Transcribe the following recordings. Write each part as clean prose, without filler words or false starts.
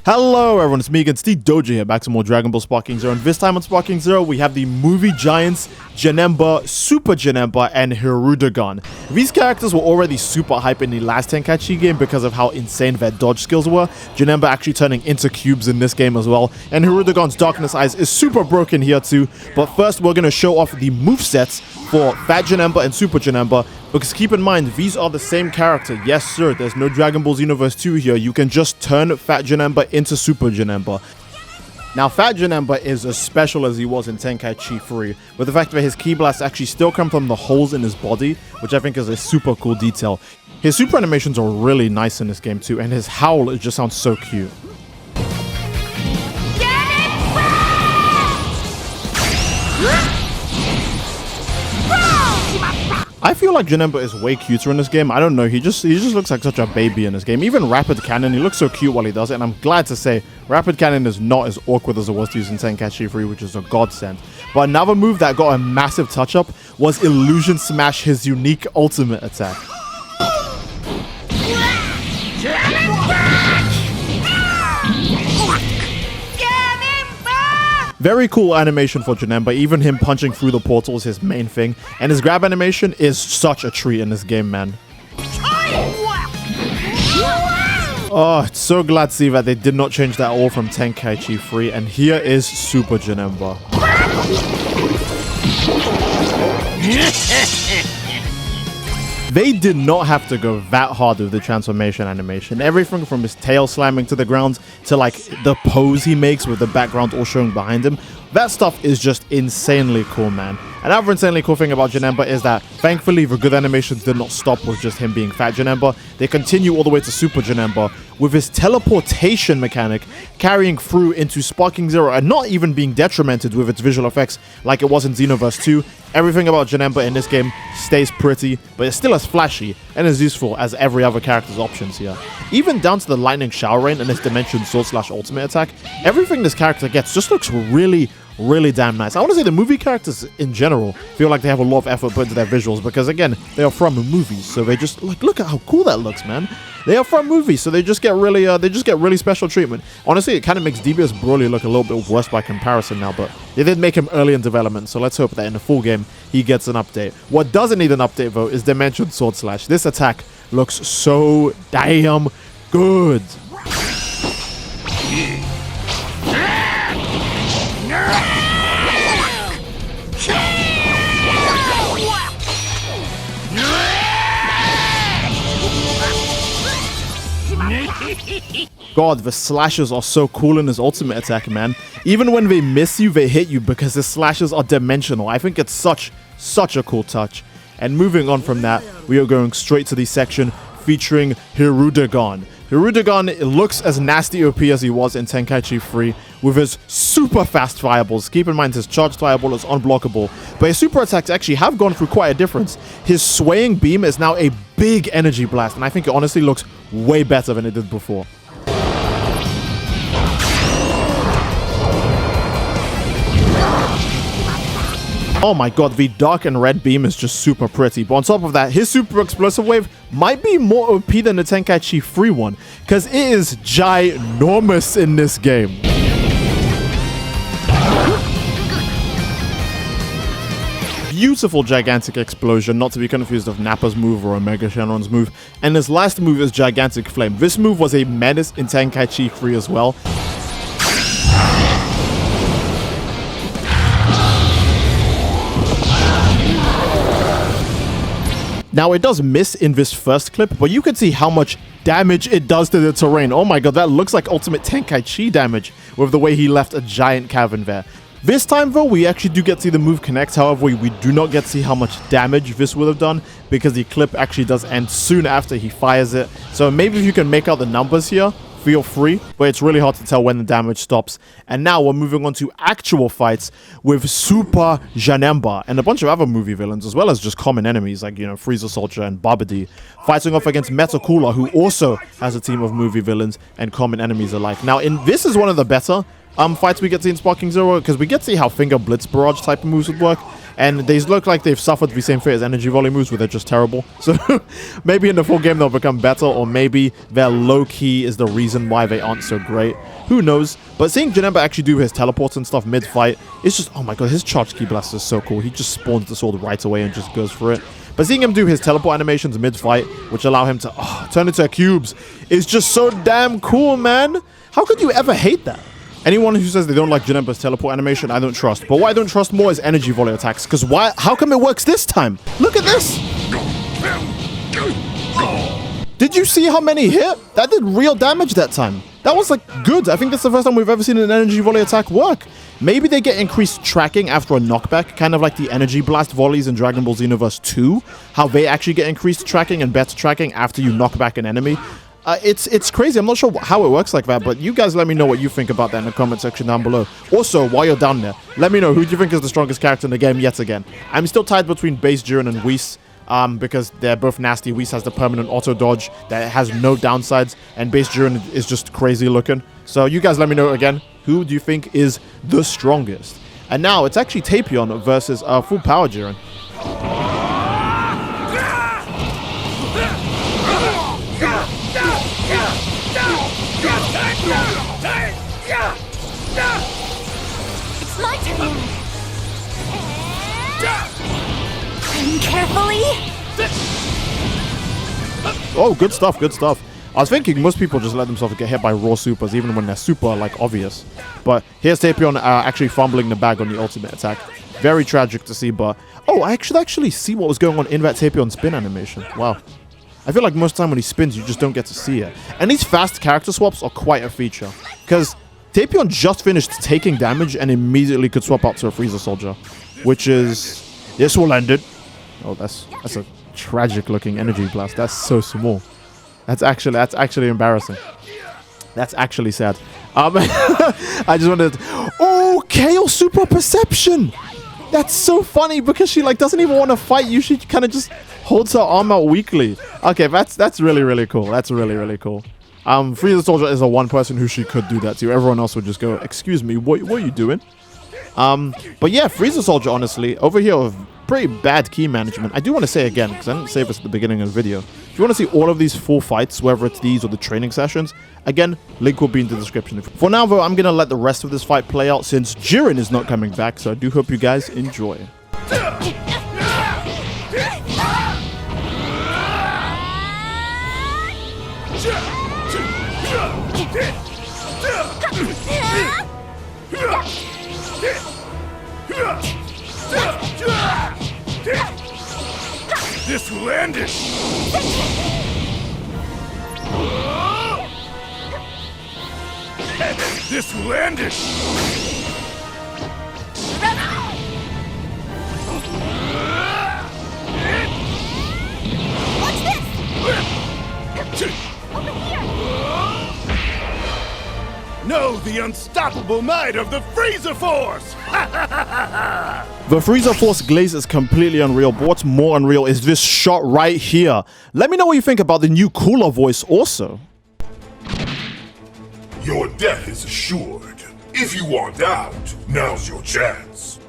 Hello everyone, it's me again, Steedoj here, back to more Dragon Ball Sparking Zero, and this time on Sparking Zero we have the movie giants Janemba, Super Janemba, and Hirudegarn. These characters were already super hype in the last Tenkaichi game because of how insane their dodge skills were, Janemba actually turning into cubes in this game as well, and Hirudegarn's Darkness Eyes is super broken here too, but first we're going to show off the movesets for Fat Janemba and Super Janemba, because keep in mind, these are the same character. Yes sir, there's no Dragon Ball Xenoverse 2 here, you can just turn Fat Janemba into Super Janemba. Now Fat Janemba is as special as he was in Tenkaichi 3, with the fact that his ki blasts actually still come from the holes in his body, which I think is a super cool detail. His super animations are really nice in this game too, and his howl, it just sounds so cute. I feel like Janemba is way cuter in this game. I don't know, he just looks like such a baby in this game. Even Rapid Cannon, he looks so cute while he does it, and I'm glad to say Rapid Cannon is not as awkward as it was to use in Tenkaichi 3, which is a godsend. But another move that got a massive touch-up was Illusion Smash, his unique ultimate attack. Very cool animation for Janemba, even him punching through the portal is his main thing, and his grab animation is such a treat in this game, man. Oh, so glad to see that they did not change that all from Tenkaichi 3, and here is Super Janemba. They did not have to go that hard with the transformation animation. Everything from his tail slamming to the ground to like the pose he makes with the background all showing behind him. That stuff is just insanely cool, man. Another insanely cool thing about Janemba is that thankfully the good animations did not stop with just him being Fat Janemba. They continue all the way to Super Janemba with his teleportation mechanic carrying through into Sparking Zero and not even being detrimented with its visual effects like it was in Xenoverse 2. Everything about Janemba in this game stays pretty, but it's still as flashy and as useful as every other character's options here. Even down to the Lightning Shower Rain and its Dimension Sword / Ultimate attack, everything this character gets just looks really damn nice. I want to say the movie characters in general feel like they have a lot of effort put into their visuals because again, they are from movies, so they just like look at how cool that looks, man. They are from movies, so they just get really special treatment. Honestly, it kind of makes Devious Broly look a little bit worse by comparison now, but they did make him early in development, so let's hope that in the full game he gets an update. What doesn't need an update though is Dimension Sword /. This attack looks so damn good. God, the slashes are so cool in his ultimate attack, man. Even when they miss you, they hit you because his slashes are dimensional. I think it's such a cool touch. And moving on from that, we are going straight to the section featuring Hirudegarn. Hirudegarn looks as nasty OP as he was in Tenkaichi 3 with his super fast fireballs. Keep in mind his charged fireball is unblockable, but his super attacks actually have gone through quite a difference. His swaying beam is now a big energy blast, and I think it honestly looks way better than it did before. Oh my god, the dark and red beam is just super pretty, but on top of that, his super explosive wave might be more OP than the Tenkaichi 3 one, because it is ginormous in this game. Beautiful gigantic explosion, not to be confused with Nappa's move or Omega Shenron's move, and his last move is Gigantic Flame. This move was a menace in Tenkaichi 3 as well. Now, it does miss in this first clip, but you can see how much damage it does to the terrain. Oh my god, that looks like Ultimate Tenkaichi damage with the way he left a giant cavern there. This time, though, we actually do get to see the move connect. However, we do not get to see how much damage this would have done because the clip actually does end soon after he fires it. So maybe if you can make out the numbers here, feel free, but it's really hard to tell when the damage stops. And now we're moving on to actual fights with Super Janemba and a bunch of other movie villains, as well as just common enemies like, you know, Frieza Soldier and Babidi, fighting off against Metacooler, who also has a team of movie villains and common enemies alike. Now, this is one of the better fights we get to see in Sparking Zero, because we get to see how Finger Blitz Barrage type of moves would work. And they look like they've suffered the same fate as Energy Volley moves, where they're just terrible. So maybe in the full game they'll become better, or maybe their low-key is the reason why they aren't so great. Who knows? But seeing Janemba actually do his teleports and stuff mid-fight, it's just, oh my god, his charge key blast is so cool. He just spawns the sword right away and just goes for it. But seeing him do his teleport animations mid-fight, which allow him to turn into cubes, is just so damn cool, man. How could you ever hate that? Anyone who says they don't like Janemba's teleport animation, I don't trust. But what I don't trust more is energy volley attacks. Because why? How come it works this time? Look at this! Did you see how many hit? That did real damage that time. That was like good. I think that's the first time we've ever seen an energy volley attack work. Maybe they get increased tracking after a knockback, kind of like the energy blast volleys in Dragon Ball Xenoverse 2. How they actually get increased tracking and better tracking after you knock back an enemy. It's crazy. I'm not sure how it works like that, but you guys let me know what you think about that in the comment section down below. Also, while you're down there, let me know who do you think is the strongest character in the game yet again. I'm still tied between Base Jiren and Whis, because they're both nasty. Whis has the permanent auto dodge that has no downsides, and Base Jiren is just crazy looking. So you guys let me know again, who do you think is the strongest? And now it's actually Tapion versus full power Jiren. It's my turn. Aim carefully. Oh, good stuff, good stuff. I was thinking most people just let themselves get hit by raw supers, even when they're super, like, obvious. But here's Tapion actually fumbling the bag on the ultimate attack. Very tragic to see, but... Oh, I should actually see what was going on in that Tapion spin animation. Wow. I feel like most of the time when he spins, you just don't get to see it. And these fast character swaps are quite a feature. Because Tapion just finished taking damage and immediately could swap out to a Frieza Soldier. Which is... This will end it. Oh, that's a tragic looking energy blast. That's so small. That's actually embarrassing. That's actually sad. I just wanted... Oh, Kale Super Perception! That's so funny because she like doesn't even want to fight you. She kind of just holds her arm out weakly. Okay, that's really, really cool. That's really, really cool. Frieza Soldier is the one person who she could do that to. Everyone else would just go, excuse me, what are you doing? But yeah, Frieza Soldier, honestly, over here with pretty bad key management. I do want to say again, because I didn't say this at the beginning of the video, if you want to see all of these full fights, whether it's these or the training sessions, again, link will be in the description. For now, though, I'm going to let the rest of this fight play out since Jiren is not coming back, so I do hope you guys enjoy. This will end it! This will end it! Watch this! Over here! Know the unstoppable might of the Frieza Force! The Frieza Force glaze is completely unreal, but what's more unreal is this shot right here. Let me know what you think about the new cooler voice also. Your death is assured. If you want out, now's your chance.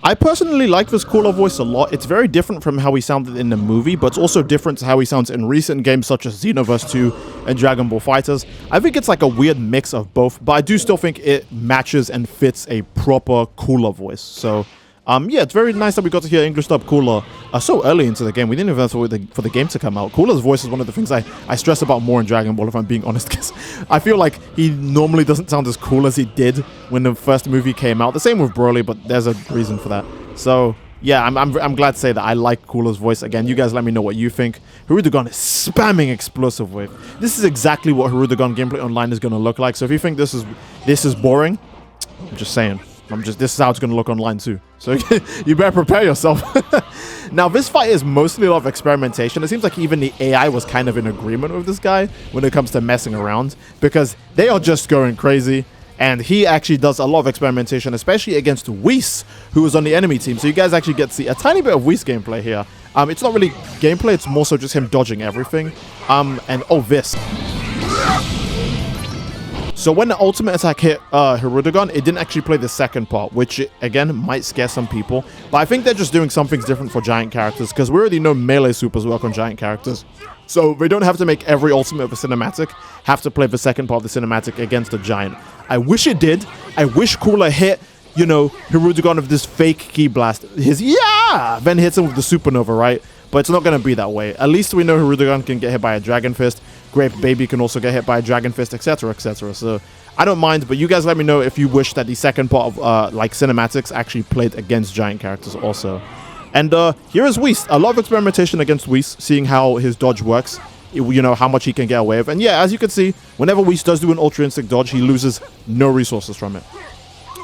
I personally like this cooler voice a lot. It's very different from how he sounded in the movie, but it's also different to how he sounds in recent games such as Xenoverse 2 and Dragon Ball FighterZ. I think it's like a weird mix of both, but I do still think it matches and fits a proper cooler voice. So, yeah, it's very nice that we got to hear English dub Cooler so early into the game. We didn't even wait for the game to come out. Cooler's voice is one of the things I stress about more in Dragon Ball, if I'm being honest, because I feel like he normally doesn't sound as cool as he did when the first movie came out. The same with Broly, but there's a reason for that. So, yeah, I'm glad to say that I like Cooler's voice. Again, you guys let me know what you think. Hirdugarn is spamming Explosive Wave. This is exactly what Hirudegarn gameplay online is going to look like. So if you think this is boring, I'm just saying. This is how it's going to look online too. So you better prepare yourself. Now, this fight is mostly a lot of experimentation. It seems like even the AI was kind of in agreement with this guy when it comes to messing around, because they are just going crazy. And he actually does a lot of experimentation, especially against Whis, who is on the enemy team. So you guys actually get to see a tiny bit of Whis gameplay here. It's not really gameplay, it's more so just him dodging everything. And oh, this. So when the ultimate attack hit Hirudegarn, it didn't actually play the second part, which again might scare some people. But I think they're just doing some things different for giant characters, because we already know melee supers work on giant characters. So they don't have to make every ultimate of a cinematic have to play the second part of the cinematic against a giant. I wish it did. I wish Cooler hit, you know, Hirudegarn with this fake ki blast. Then hits him with the supernova, right? But it's not going to be that way. At least we know Hirudegarn can get hit by a Dragon Fist. Grape Baby can also get hit by a Dragon Fist, etc., etc. So I don't mind, but you guys let me know if you wish that the second part of like cinematics actually played against giant characters also. And here is Whis. A lot of experimentation against Whis, seeing how his dodge works, you know, how much he can get away with. And yeah, as you can see, whenever Whis does do an Ultra Instinct dodge, he loses no resources from it.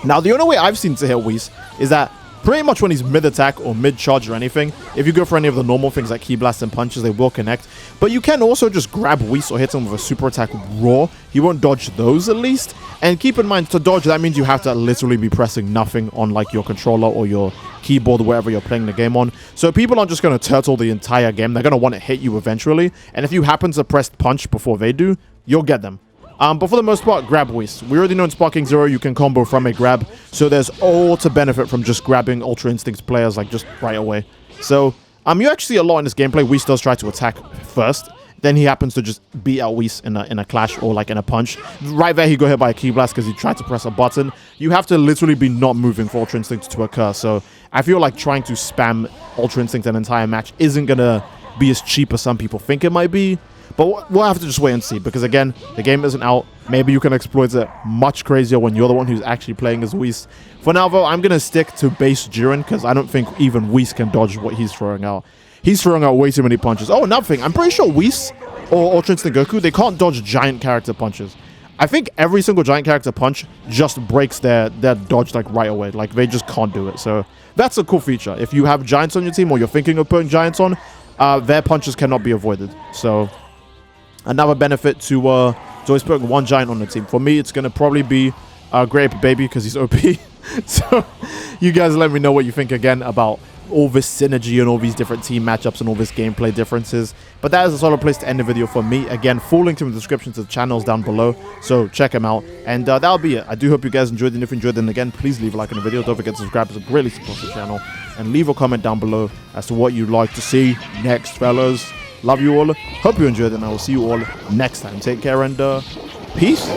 Now, the only way I've seen to hit Whis is that pretty much when he's mid-attack or mid-charge or anything, if you go for any of the normal things like Ki Blast and punches, they will connect. But you can also just grab Whis or hit him with a super attack raw. He won't dodge those at least. And keep in mind, to dodge, that means you have to literally be pressing nothing on like your controller or your keyboard, wherever you're playing the game on. So people aren't just going to turtle the entire game. They're going to want to hit you eventually. And if you happen to press punch before they do, you'll get them. But for the most part, grab Whis. We already know in Sparking Zero you can combo from a grab, so there's all to benefit from just grabbing Ultra Instinct players like just right away. So you actually see a lot in this gameplay. Whis does try to attack first, then he happens to just beat out Whis in a clash or like in a punch. Right there he got hit by a Ki Blast because he tried to press a button. You have to literally be not moving for Ultra Instinct to occur, so I feel like trying to spam Ultra Instinct an entire match isn't gonna be as cheap as some people think it might be. But we'll have to just wait and see, because again, the game isn't out. Maybe you can exploit it much crazier when you're the one who's actually playing as Whis. For now, though, I'm going to stick to base Jiren, because I don't think even Whis can dodge what he's throwing out. He's throwing out way too many punches. Oh, another thing. I'm pretty sure Whis or Ultra Instinct Goku, they can't dodge giant character punches. I think every single giant character punch just breaks their dodge like right away. Like, they just can't do it. So that's a cool feature. If you have giants on your team or you're thinking of putting giants on, their punches cannot be avoided. So another benefit to always putting one giant on the team. For me, it's going to probably be Grape Baby because he's OP. So you guys let me know what you think again about all this synergy and all these different team matchups and all this gameplay differences. But that is a solid place to end the video for me. Again, full link in the description to the channels down below, so check them out. And that'll be it. I do hope you guys enjoyed, and if you enjoyed, then again, please leave a like on the video. Don't forget to subscribe, to greatly support the channel, and leave a comment down below as to what you'd like to see next, fellas. Love you all. Hope you enjoyed, and I will see you all next time. Take care and peace.